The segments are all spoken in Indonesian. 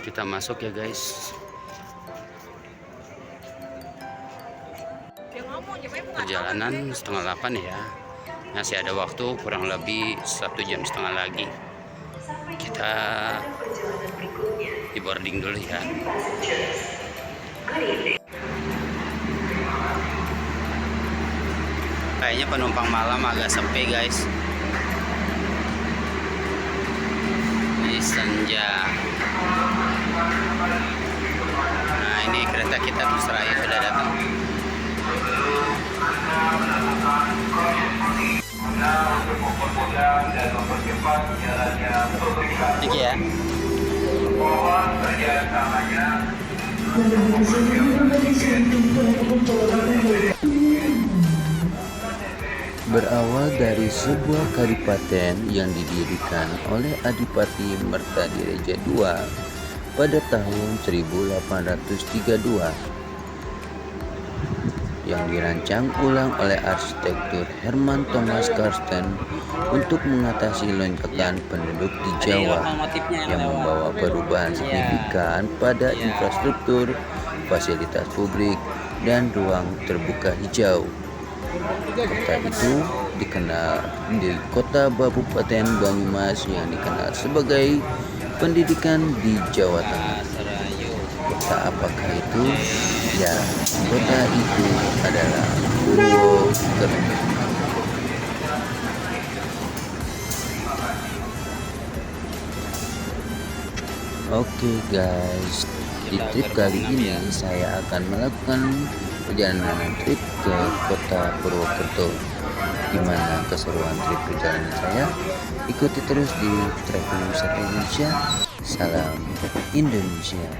Kita masuk ya guys. Perjalanan setengah 8 ya. Masih ada waktu kurang lebih 1,5 jam lagi. Kita di boarding dulu ya. Kayaknya penumpang malam agak sepi guys. Di senja. Nah ini kereta kita Busraya sudah datang. Thank you ya. Berawal dari sebuah kadipaten yang didirikan oleh Adipati Mertadireja II pada tahun 1832 yang dirancang ulang oleh arsitektur Herman Thomas Karsten untuk mengatasi lonjakan penduduk di Jawa yang membawa perubahan signifikan pada infrastruktur, fasilitas publik, dan ruang terbuka hijau. Kota itu dikenal di kota Kabupaten Banyumas yang dikenal sebagai pendidikan di Jawa Tengah. Kota apakah itu? Ya, kota itu adalah Purwokerto. Oke guys, di trip kali ini saya akan melakukan perjalanan trip ke kota Purwokerto. Gimana keseruan trip perjalanan saya? Ikuti terus di Travel Wisata Indonesia. Salam Indonesia.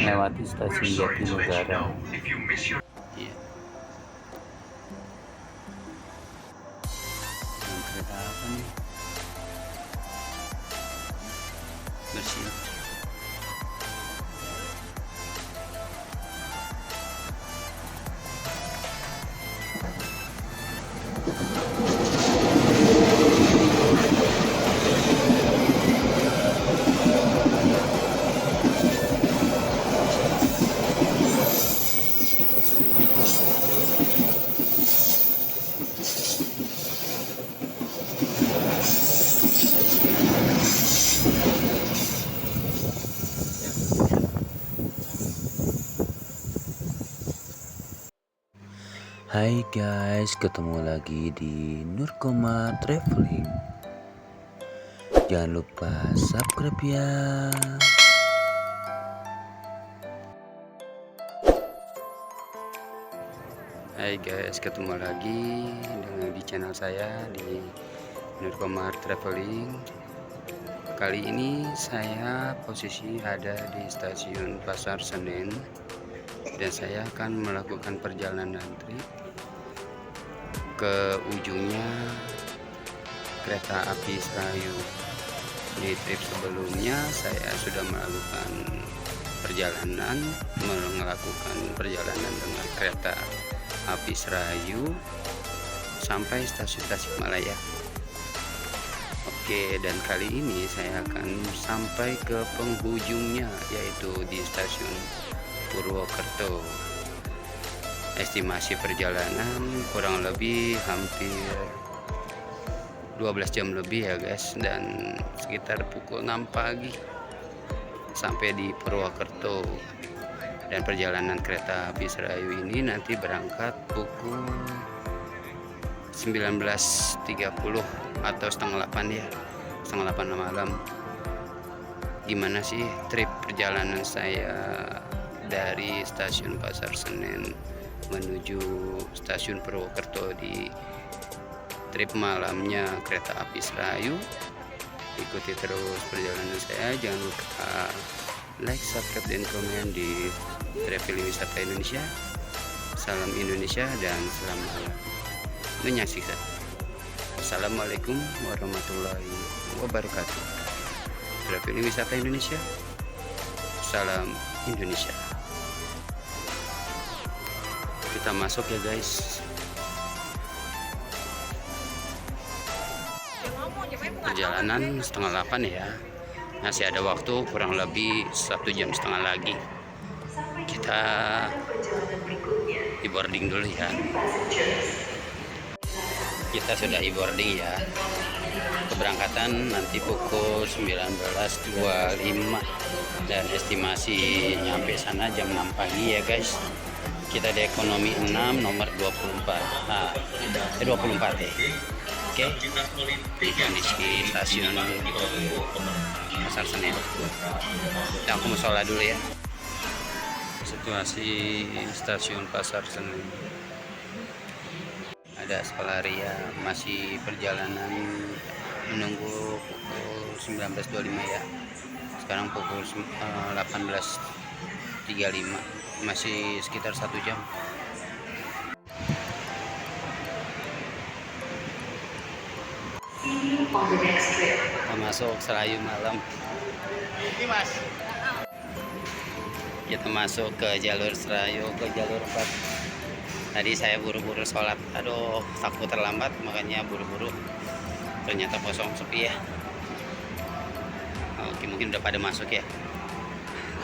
Lewati stasiun Jatinegara. Iya. Dan kereta apa nih? Bersih. Hai guys, ketemu lagi di Nurkoma Traveling. Jangan lupa subscribe ya. Hai guys, ketemu lagi di channel saya di Nurkoma Traveling. Kali ini saya posisi ada di stasiun Pasar Senen dan saya akan melakukan perjalanan trip ke ujungnya kereta api Serayu. Di trip sebelumnya saya sudah melakukan perjalanan dengan kereta api Serayu sampai stasiun Tasikmalaya. Oke, dan kali ini saya akan sampai ke penghujungnya, yaitu di stasiun Purwokerto. Estimasi perjalanan kurang lebih hampir 12 jam lebih ya guys, dan sekitar pukul 6 pagi sampai di Purwokerto. Dan perjalanan kereta api Serayu ini nanti berangkat pukul 19.30 atau setengah 8 ya, setengah 8 malam. Gimana sih trip perjalanan saya dari stasiun Pasar Senen menuju stasiun Purwokerto di trip malamnya kereta api Serayu? Ikuti terus perjalanan saya, jangan lupa like, subscribe, dan komen di Traveling Wisata Indonesia. Salam Indonesia dan selamat menyaksikan. Assalamualaikum warahmatullahi wabarakatuh. Traveling Wisata Indonesia. Salam Indonesia. Kita masuk ya guys. perjalanan setengah 8 ya. Masih ada waktu kurang lebih 1,5 jam lagi. Kita e-boarding dulu ya. Kita sudah e-boarding ya. Keberangkatan nanti pukul 19.25 dan estimasi nyampe sana jam 6 pagi ya guys. Kita di ekonomi 6 nomor 24. Nah, 24 ya. Oke. Di kondisi stasiun Pasar Senen. Nah, aku mau sholat dulu ya. Situasi stasiun Pasar Senen. Ada Skalaria, masih perjalanan menunggu pukul 19.25 ya. Sekarang pukul 18.35, masih sekitar 1 jam. Kita masuk Serayu malam. Kita masuk ke jalur Serayu, ke jalur 4. Tadi saya buru-buru sholat, aduh takut terlambat makanya buru-buru. Ternyata kosong, sepi ya. Oke, mungkin udah pada masuk ya.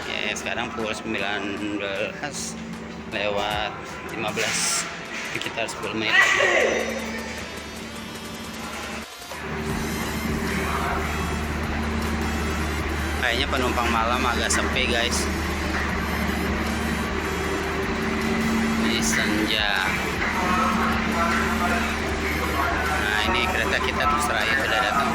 Ya sekarang pukul 19:15, sekitar 10 menit. Kayaknya penumpang malam agak sepi guys. Ini senja. Nah ini kereta kita tuh Serayu sudah datang.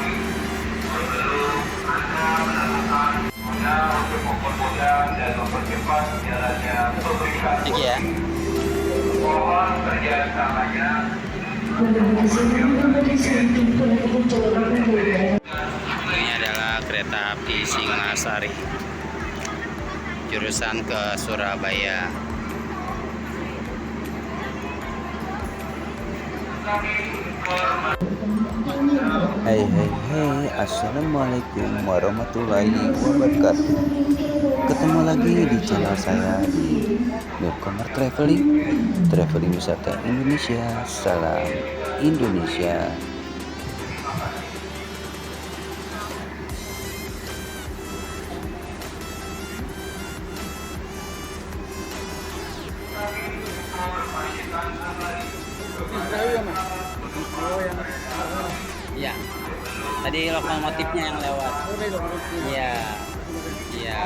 Ini ya. Ini adalah kereta api Singasari jurusan ke Surabaya. Hai, assalamualaikum warahmatullahi wabarakatuh. Ketemu lagi di channel saya di Newcomer Traveling wisata Indonesia. Salam Indonesia. Iya. Tadi lokomotifnya yang lewat. Iya. Iya.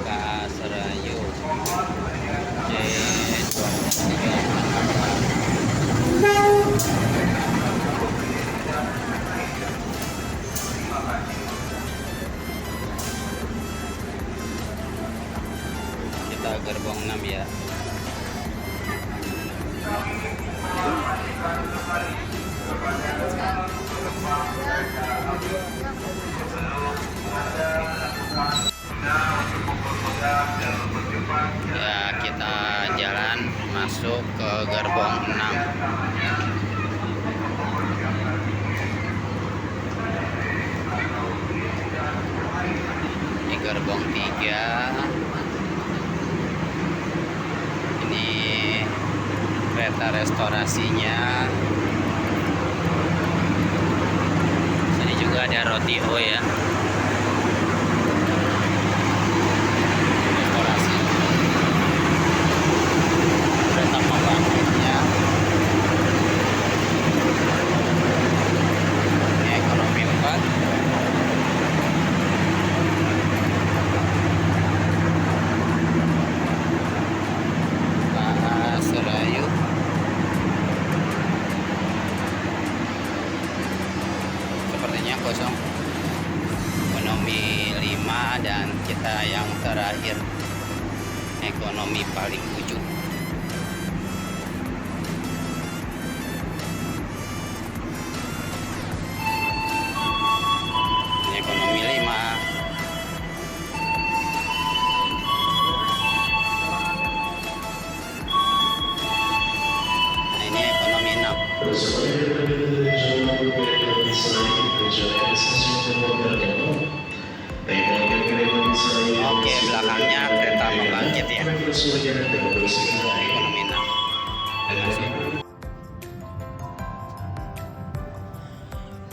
Ke Serayu. Kita gerbong 6 ya. Ya, kita jalan masuk ke gerbong 6. Ini gerbong 3. Ini kereta restorasinya. Sini juga ada Rotio ya. Restorasi. Kereta pembangkitnya. Ini ekonomi 4. Serayu. Sepertinya kosong. Ekonomi 5 dan kita yang terakhir ekonomi paling ujung. Ini ekonomi 5. Nah, ini ekonomi 6. fenomenal.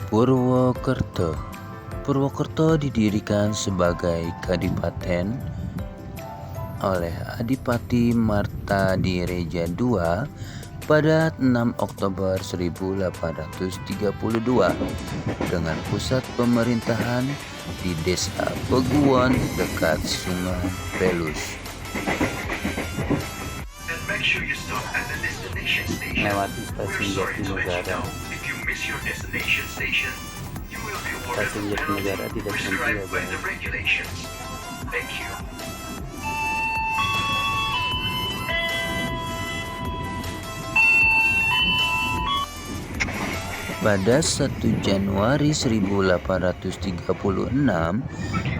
Purwokerto. Purwokerto didirikan sebagai kadipaten oleh Adipati Martadireja II pada 6 Oktober 1832 dengan pusat pemerintahan di Desa Peguon dekat Sungai Pelus. Melewati stasiun Jatinegara. Stasiun Jatinegara tidak berhenti ya guys. Pada 1 Januari 1836,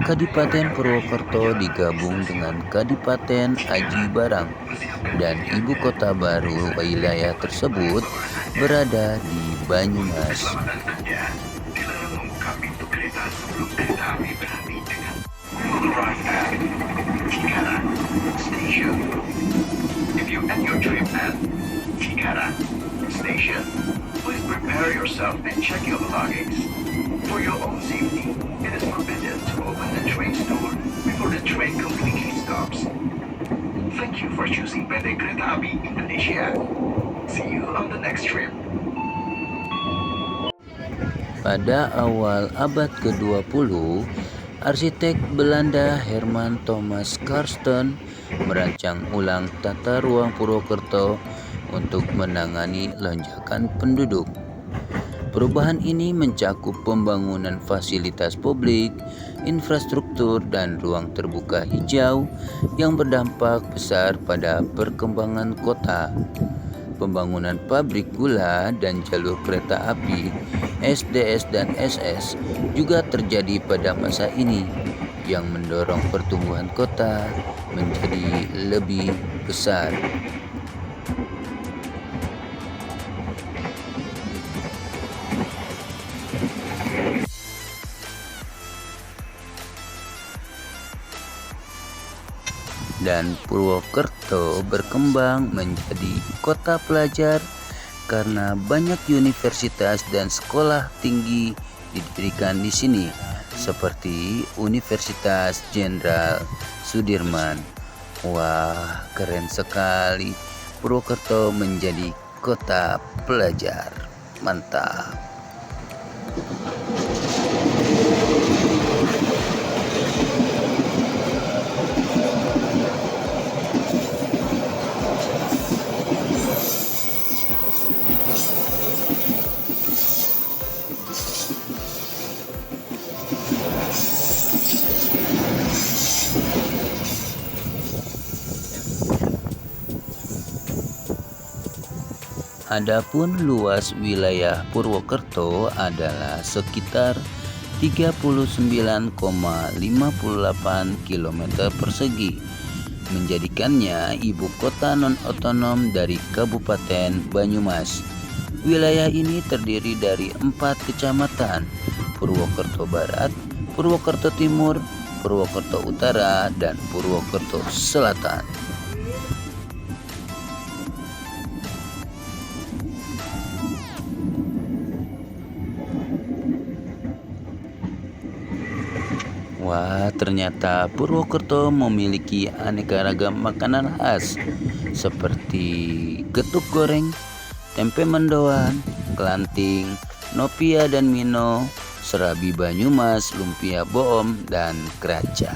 Kadipaten Purwokerto digabung dengan Kadipaten Aji Barang dan ibu kota baru wilayah tersebut berada di Banyumas. Please prepare yourself and check your belongings. For your own safety, it is forbidden to open the train's door before the train completely stops. Thank you for choosing PT Kereta Api Indonesia. See you on the next trip. Pada awal abad ke-20, arsitek Belanda Herman Thomas Karsten merancang ulang tata ruang Purwokerto untuk menangani lonjakan penduduk. Perubahan ini mencakup pembangunan fasilitas publik, infrastruktur, dan ruang terbuka hijau yang berdampak besar pada perkembangan kota. Pembangunan pabrik gula dan jalur kereta api SDS dan SS juga terjadi pada masa ini yang mendorong pertumbuhan kota menjadi lebih besar. Dan Purwokerto berkembang menjadi kota pelajar karena banyak universitas dan sekolah tinggi didirikan di sini, seperti Universitas Jenderal Sudirman. Wah, keren sekali. Purwokerto menjadi kota pelajar. Mantap. Adapun luas wilayah Purwokerto adalah sekitar 39,58 km persegi, menjadikannya ibu kota non-otonom dari Kabupaten Banyumas. Wilayah ini terdiri dari 4 kecamatan: Purwokerto Barat, Purwokerto Timur, Purwokerto Utara, dan Purwokerto Selatan. Wah, ternyata Purwokerto memiliki aneka ragam makanan khas seperti getuk goreng, tempe mendoan, kelanting, nopia dan mino, serabi Banyumas, lumpia boom, dan keraca.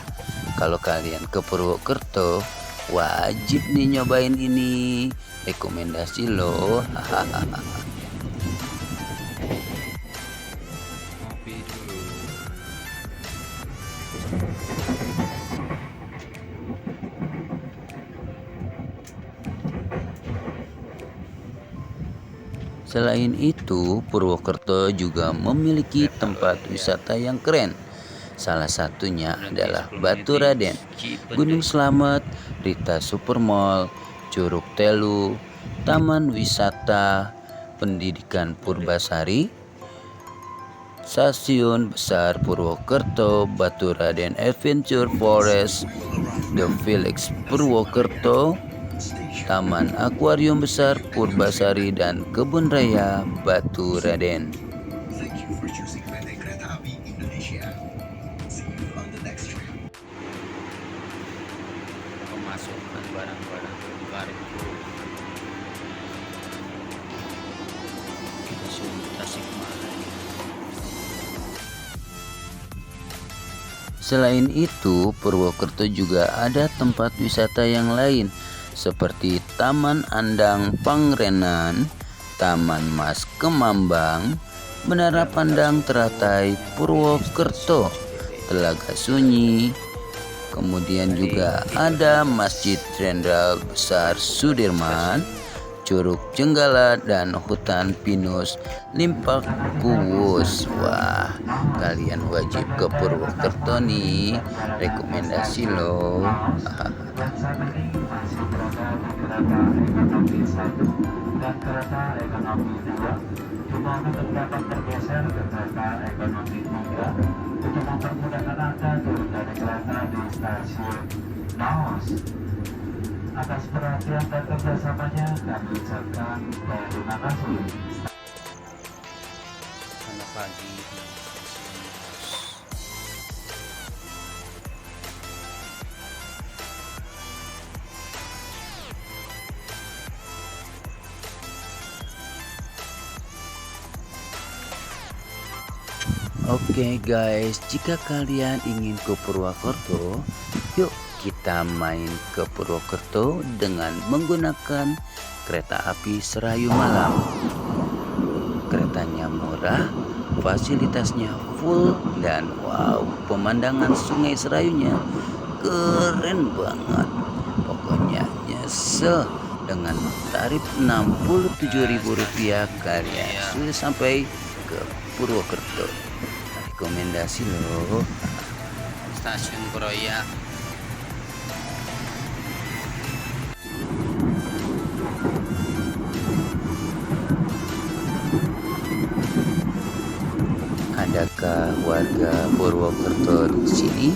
Kalau kalian ke Purwokerto, wajib nih nyobain ini. Rekomendasi loh. Selain itu, Purwokerto juga memiliki tempat wisata yang keren. Salah satunya adalah Batu Raden, Gunung Slamet, Rita Supermall, Curug Telu, Taman Wisata Pendidikan Purbasari, Stasiun Besar Purwokerto, Batu Raden Adventure Forest, The Village Purwokerto, Taman Akuarium Besar Purbasari, dan Kebun Raya Batu Raden. Thank you for choosing PT Kereta Api Indonesia. See you on the next trip. Memasukkan barang-barang ke kargo. Kita sudah Tasikmalaya. Selain itu, Purwokerto juga ada tempat wisata yang lain seperti Taman Andang Pangrenan, Taman Mas Kemambang, Menara Pandang Teratai Purwokerto, Telaga Sunyi, kemudian juga ada Masjid Jenderal Besar Sudirman, Curug Jenggala, dan hutan pinus Limpak Kuwus. Wah, kalian wajib ke Purwokerto nih, rekomendasi loh. Dan kereta ekonomi 2 cuma untuk dapat tergeser ke kereta ekonomi 3 untuk mempermudahkan Anda turun dari kereta di stasiun Naos. Atas perhatian dan kerjasamanya kami ucapkan terima kasih. Selamat pagi di stasiun Naos. Oke guys, jika kalian ingin ke Purwokerto, yuk kita main ke Purwokerto dengan menggunakan kereta api Serayu Malam. Keretanya murah, fasilitasnya full, dan wow, pemandangan Sungai Serayunya keren banget. Pokoknya nyesel, dengan tarif Rp67.000 kalian sudah sampai ke Purwokerto. Rekomendasi loh. Stasiun Kroya. Adakah warga Purwokerto di sini?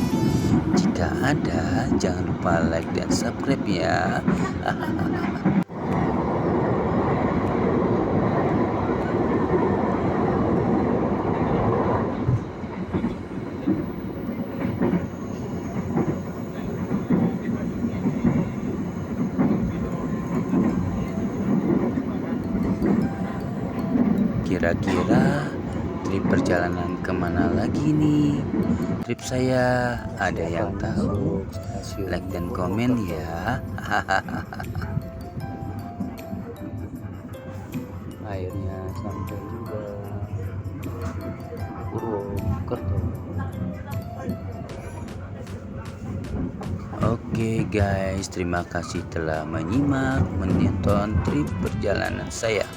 Jika ada, jangan lupa like dan subscribe ya. Kira-kira trip perjalanan kemana lagi nih? Trip saya ada yang tahu? Like dan komen ya. Akhirnya sampai juga Purwokerto. Oke guys, terima kasih telah menyimak, menonton trip perjalanan saya.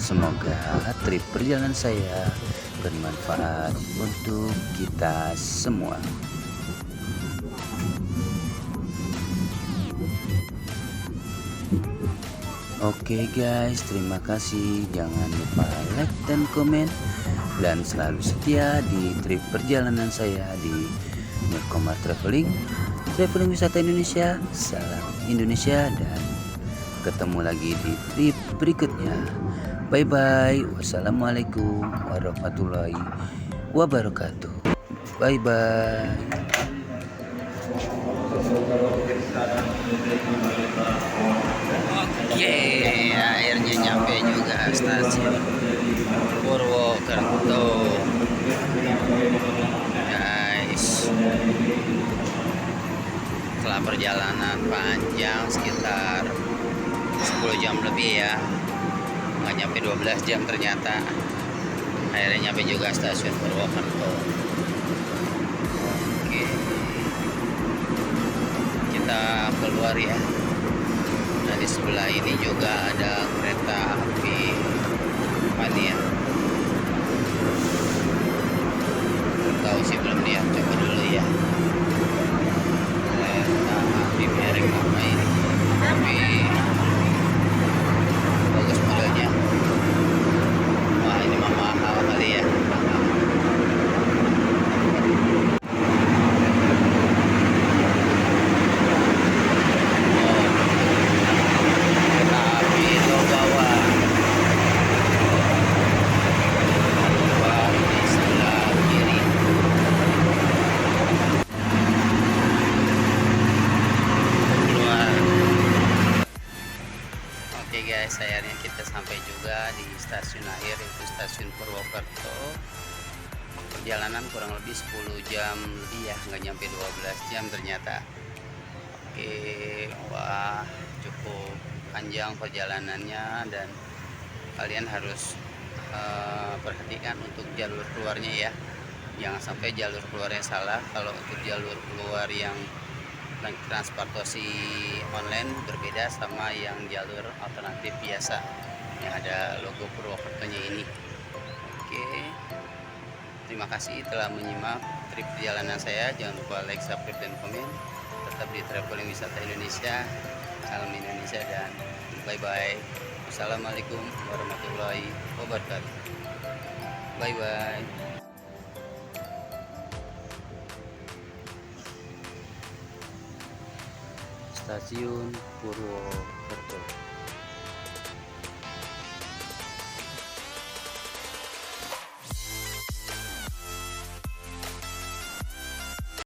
Semoga trip perjalanan saya bermanfaat untuk kita semua. Oke guys, terima kasih. Jangan lupa like dan komen, dan selalu setia di trip perjalanan saya di Nurkomar Traveling wisata Indonesia. Salam Indonesia, dan ketemu lagi di trip berikutnya. Bye bye. Wassalamualaikum warahmatullahi wabarakatuh. Bye bye. Oke, akhirnya nyampe juga stasiun Purwokerto. Guys, setelah perjalanan panjang sekitar 10 jam lebih ya, nggak nyampe 12 jam ternyata, akhirnya nyampe juga stasiun Purwokerto. Oke, kita keluar ya. Nah, di sebelah ini juga ada kereta api Mania. Tahu sih belum lihat, coba dulu ya. Kereta api merek apa ini? Tapi bagus modelnya. Wah, ini mah mahal kali ya. di stasiun akhir yaitu stasiun Purwokerto. Perjalanan kurang lebih 10 jam lebih ya, nggak nyampe 12 jam ternyata. Oke, wah cukup panjang perjalanannya, dan kalian harus perhatikan untuk jalur keluarnya ya, jangan sampai jalur keluarnya salah. Kalau untuk jalur keluar yang transportasi online berbeda sama yang jalur alternatif biasa yang ada logo Purwokertonya ini. Oke, terima kasih telah menyimak trip perjalanan saya. Jangan lupa like, subscribe, dan komen. Tetap di Traveling Wisata Indonesia. Salam Indonesia dan bye bye. Assalamualaikum warahmatullahi wabarakatuh. Bye bye. Stasiun Purwokerto.